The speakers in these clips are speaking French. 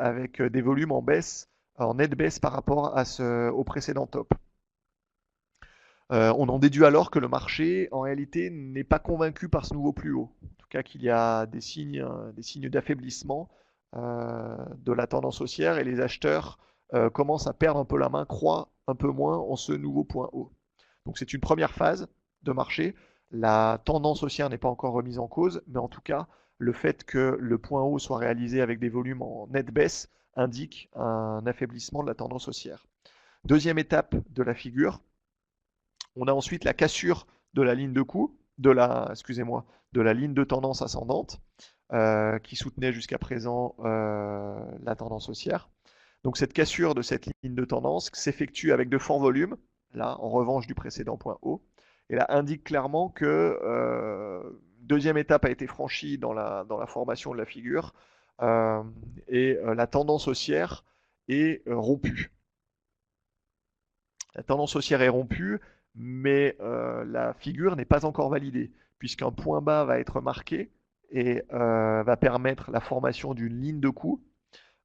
avec des volumes en baisse, en nette baisse par rapport au précédent top. On en déduit alors que le marché, en réalité, n'est pas convaincu par ce nouveau plus haut. En tout cas, qu'il y a des signes d'affaiblissement de la tendance haussière et les acheteurs commencent à perdre un peu la main, croient un peu moins en ce nouveau point haut. Donc c'est une première phase de marché. La tendance haussière n'est pas encore remise en cause, mais en tout cas, le fait que le point haut soit réalisé avec des volumes en nette baisse indique un affaiblissement de la tendance haussière. Deuxième étape de la figure, on a ensuite la cassure de la ligne de coup, de la ligne de tendance ascendante qui soutenait jusqu'à présent la tendance haussière. Donc cette cassure de cette ligne de tendance s'effectue avec de forts volumes, là en revanche du précédent point haut, et là indique clairement que deuxième étape a été franchie dans la formation de la figure et la tendance haussière est rompue. La tendance haussière est rompue, mais la figure n'est pas encore validée, puisqu'un point bas va être marqué et va permettre la formation d'une ligne de coup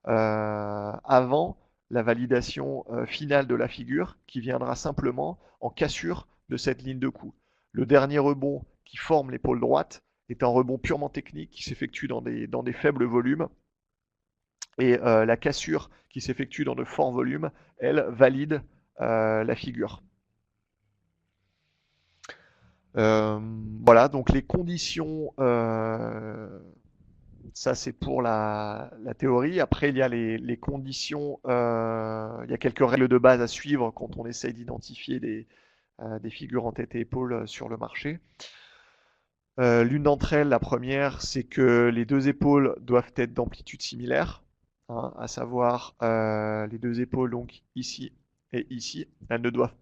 avant la validation finale de la figure, qui viendra simplement en cassure de cette ligne de coup. Le dernier rebond qui forme l'épaule droite est un rebond purement technique qui s'effectue dans des faibles volumes, et la cassure qui s'effectue dans de forts volumes, elle valide la figure. Voilà, donc les conditions, ça c'est pour la théorie. Après, il y a les conditions, il y a quelques règles de base à suivre quand on essaye d'identifier des figures en tête et épaules sur le marché. L'une d'entre elles, la première, c'est que les deux épaules doivent être d'amplitude similaire, hein, à savoir les deux épaules donc ici et ici. Elles doivent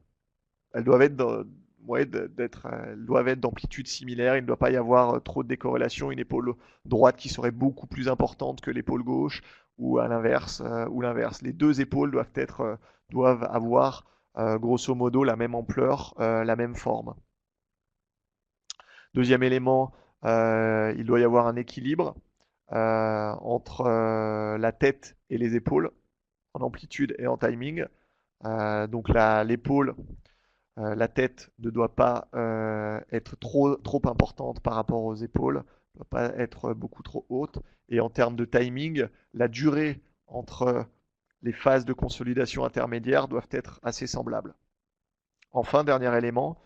être elles doivent être d'amplitude similaire. Il ne doit pas y avoir trop de décorrélation. Une épaule droite qui serait beaucoup plus importante que l'épaule gauche, ou à l'inverse, ou l'inverse. Les deux épaules doivent avoir grosso modo la même ampleur, la même forme. Deuxième élément, il doit y avoir un équilibre entre la tête et les épaules, en amplitude et en timing. Donc l'épaule, la tête ne doit pas être trop importante par rapport aux épaules, ne doit pas être beaucoup trop haute. Et en termes de timing, la durée entre les phases de consolidation intermédiaires doivent être assez semblables. Enfin, dernier élément,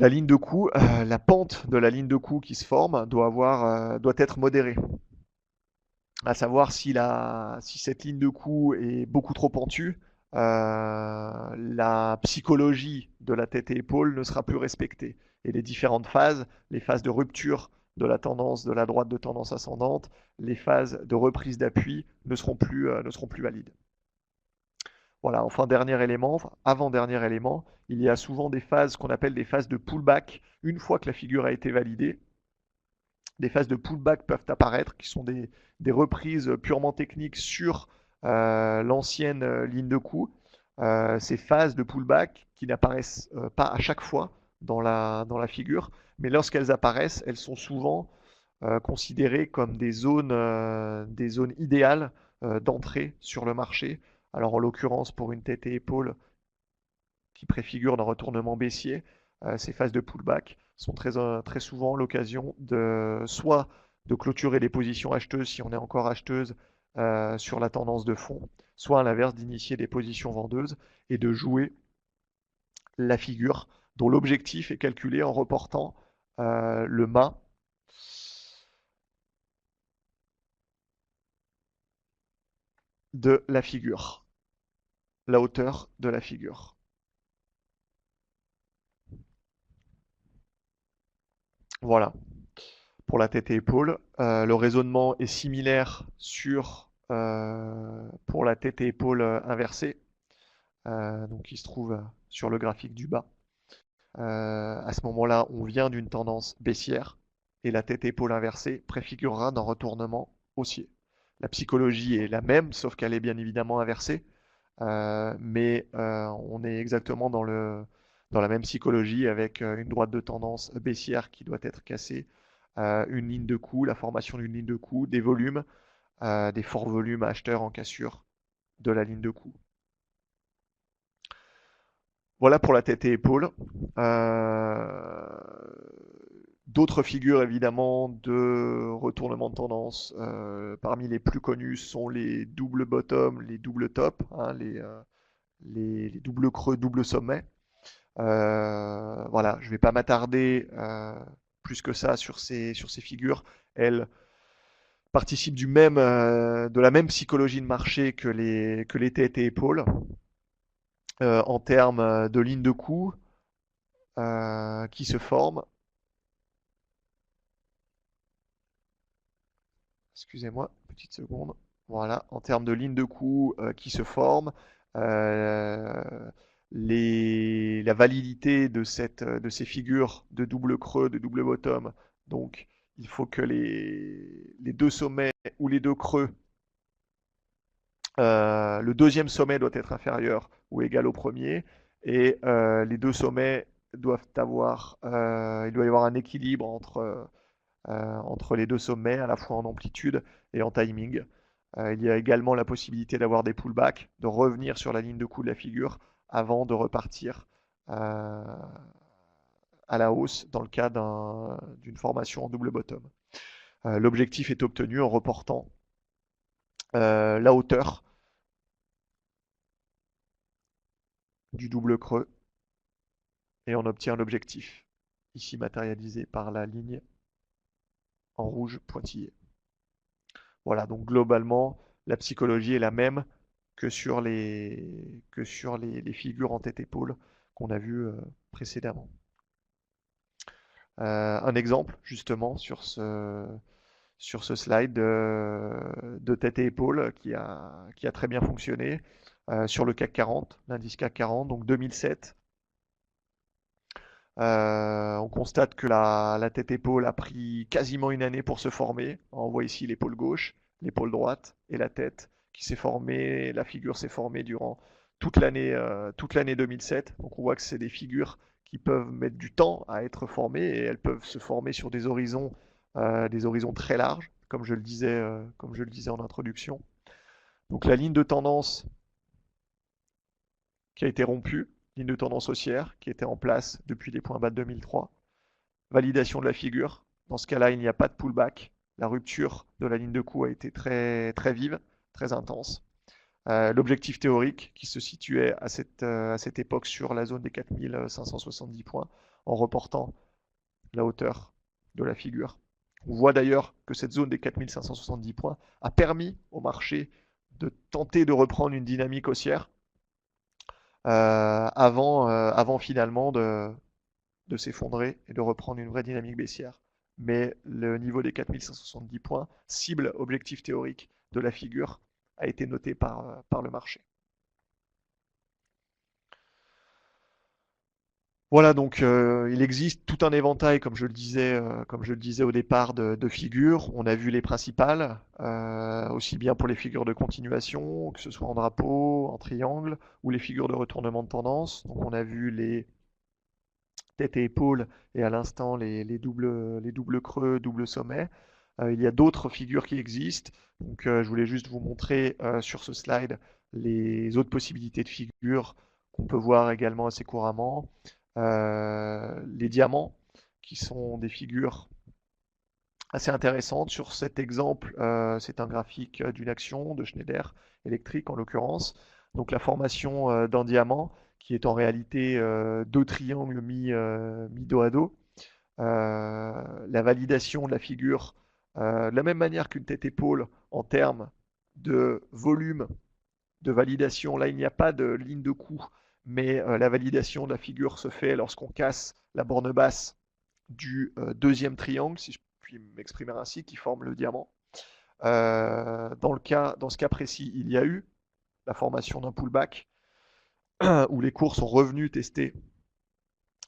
la ligne de coup, la pente de la ligne de coup qui se forme doit être modérée. À savoir si cette ligne de coup est beaucoup trop pentue, la psychologie de la tête et épaule ne sera plus respectée. Et les différentes phases, les phases de rupture de la tendance de la droite de tendance ascendante, les phases de reprise d'appui ne seront plus valides. Voilà, enfin dernier élément, enfin, avant-dernier élément, il y a souvent des phases qu'on appelle des phases de pullback une fois que la figure a été validée. Des phases de pullback peuvent apparaître, qui sont des reprises purement techniques sur l'ancienne ligne de coup. Ces phases de pullback qui n'apparaissent pas à chaque fois dans la figure, mais lorsqu'elles apparaissent, elles sont souvent considérées comme des zones idéales d'entrée sur le marché. Alors en l'occurrence, pour une tête et épaule qui préfigure d'un retournement baissier, ces phases de pullback sont très souvent l'occasion soit de clôturer les positions acheteuses si on est encore acheteuse sur la tendance de fond, soit à l'inverse d'initier des positions vendeuses et de jouer la figure dont l'objectif est calculé en reportant le mât de la figure, la hauteur de la figure. Voilà, pour la tête et épaule. Le raisonnement est similaire pour la tête et épaule inversée, donc qui se trouve sur le graphique du bas. À ce moment-là, on vient d'une tendance baissière et la tête et épaule inversée préfigurera d'un retournement haussier. La psychologie est la même, sauf qu'elle est bien évidemment inversée, mais on est exactement dans la même psychologie avec une droite de tendance baissière qui doit être cassée, une ligne de coup, la formation d'une ligne de coup, des volumes des forts volumes acheteurs en cassure de la ligne de coup. Voilà pour la tête et épaule. D'autres figures évidemment de retournement de tendance, parmi les plus connus sont les doubles bottom, les doubles top, hein, les doubles creux, doubles sommets. Voilà, je ne vais pas m'attarder plus que ça sur ces figures. Elles participent de la même psychologie de marché que les têtes et épaules. En termes de ligne de coup qui se forment. Excusez-moi, petite seconde. Voilà, en termes de ligne de coup qui se forment, euh, la validité de ces figures de double creux, de double bottom, donc il faut que les deux sommets ou les deux creux, le deuxième sommet doit être inférieur ou égal au premier, et les deux sommets doivent il doit y avoir un équilibre entre les deux sommets, à la fois en amplitude et en timing. Il y a également la possibilité d'avoir des pullbacks, de revenir sur la ligne de coup de la figure avant de repartir à la hausse dans le cas d'une formation en double bottom. L'objectif est obtenu en reportant la hauteur du double creux et on obtient l'objectif, ici matérialisé par la ligne en rouge pointillé. Voilà, donc globalement, la psychologie est la même que sur les figures en tête-épaule qu'on a vues précédemment. Un exemple, justement, sur ce slide de tête et épaule qui a très bien fonctionné sur le CAC 40, l'indice CAC 40, donc 2007. On constate que la tête-épaule a pris quasiment une année pour se former. On voit ici l'épaule gauche, l'épaule droite et la tête qui s'est formée. La figure s'est formée durant toute l'année 2007. Donc on voit que c'est des figures qui peuvent mettre du temps à être formées et elles peuvent se former sur des horizons très larges, comme je le disais en introduction. Donc la ligne de tendance qui a été rompue, ligne de tendance haussière qui était en place depuis les points bas de 2003. Validation de la figure. Dans ce cas-là, il n'y a pas de pullback. La rupture de la ligne de coup a été très, très vive, très intense. L'objectif théorique qui se situait à cette époque sur la zone des 4570 points en reportant la hauteur de la figure. On voit d'ailleurs que cette zone des 4570 points a permis au marché de tenter de reprendre une dynamique haussière avant finalement de s'effondrer et de reprendre une vraie dynamique baissière. Mais le niveau des 4570 points, cible objectif théorique de la figure, a été noté par le marché. Voilà, donc il existe tout un éventail, comme je le disais au départ, de figures. On a vu les principales, aussi bien pour les figures de continuation, que ce soit en drapeau, en triangle, ou les figures de retournement de tendance. Donc on a vu les tête et épaules et à l'instant les doubles creux, double sommet. Il y a d'autres figures qui existent. Donc je voulais juste vous montrer sur ce slide les autres possibilités de figures qu'on peut voir également assez couramment. Les diamants, qui sont des figures assez intéressantes. Sur cet exemple, c'est un graphique d'une action de Schneider Electric en l'occurrence. Donc la formation d'un diamant qui est en réalité deux triangles mis dos à dos. La validation de la figure de la même manière qu'une tête-épaule en termes de volume de validation. Là, il n'y a pas de ligne de coup, mais la validation de la figure se fait lorsqu'on casse la borne basse du deuxième triangle, si je puis m'exprimer ainsi, qui forme le diamant. Dans ce cas précis, il y a eu la formation d'un pullback où les cours sont revenus tester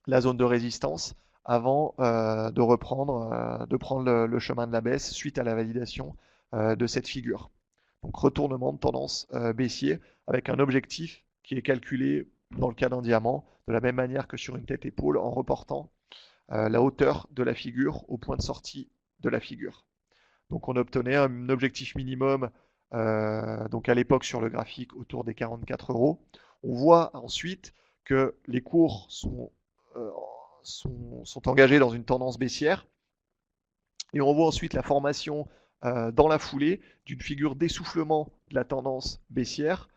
la zone de résistance avant de prendre le chemin de la baisse suite à la validation de cette figure. Donc retournement de tendance baissier avec un objectif qui est calculé dans le cas d'un diamant de la même manière que sur une tête-épaule en reportant la hauteur de la figure au point de sortie de la figure. Donc on obtenait un objectif minimum, donc à l'époque sur le graphique autour des 44 euros. On voit ensuite que les cours sont engagés dans une tendance baissière. Et on voit ensuite la formation dans la foulée d'une figure d'essoufflement de la tendance baissière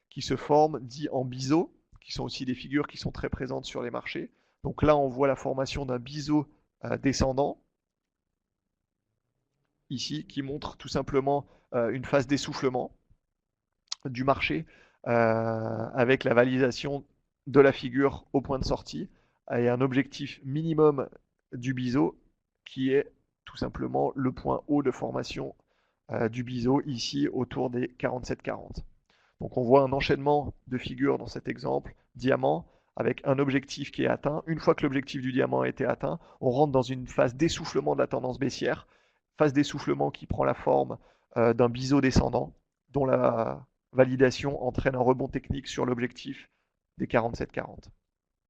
qui se forme dit en biseau, qui sont aussi des figures qui sont très présentes sur les marchés. Donc là, on voit la formation d'un biseau descendant, ici, qui montre tout simplement une phase d'essoufflement du marché avec la validation de la figure au point de sortie et un objectif minimum du biseau qui est tout simplement le point haut de formation du biseau ici autour des 47,40. Donc on voit un enchaînement de figures dans cet exemple, diamant, avec un objectif qui est atteint. Une fois que l'objectif du diamant a été atteint, on rentre dans une phase d'essoufflement de la tendance baissière, phase d'essoufflement qui prend la forme d'un biseau descendant, dont la validation entraîne un rebond technique sur l'objectif des 47,40.